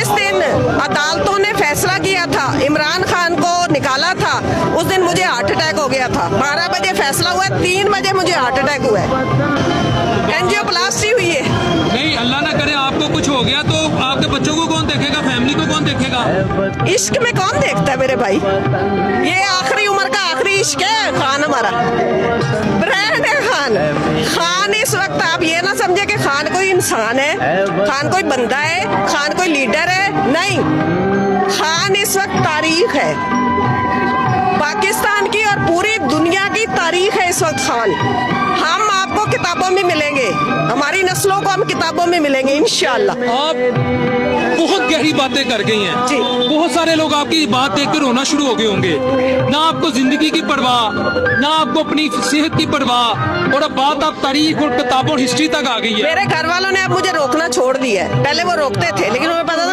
जिस दिन अदालतों ने फैसला किया था इमरान खान को निकाला था, उस दिन मुझे हार्ट अटैक हो गया था। 12 बजे फैसला हुआ, 3 बजे मुझे हार्ट अटैक हुआ है। एंजियोप्लास्टी हुई है। नहीं, अल्लाह ना करे आपको कुछ हो गया तो आपके बच्चों को कौन देखेगा, फैमिली को कौन देखेगा? इश्क में कौन देखता है मेरे भाई? ये आखिरी उम्र का आखिरी इश्क है खान हमारा, ब्रांड है खान। खान इस वक्त आप ये ना समझे कि खान कोई इंसान है, खान कोई बंदा है, खान कोई लीडर है, नहीं। खान इस वक्त तारीख है, पाकिस्तान की और पूरी दुनिया की तारीख है इस वक्त खान। हम आपको किताबों में मिलेंगे, हमारी नस्लों को हम किताबों में मिलेंगे इंशाल्लाह। आप बहुत गहरी बातें कर गई हैं जी। बहुत सारे लोग आपकी बात देखकर रोना शुरू हो गए होंगे। ना आपको जिंदगी की परवाह, ना आपको अपनी सेहत की परवाह, और अब बात आप तारीख और किताबों हिस्ट्री तक आ गई है। मेरे घर वालों ने अब मुझे रोकना छोड़ दिया है। पहले वो रोकते थे, लेकिन उन्हें पता था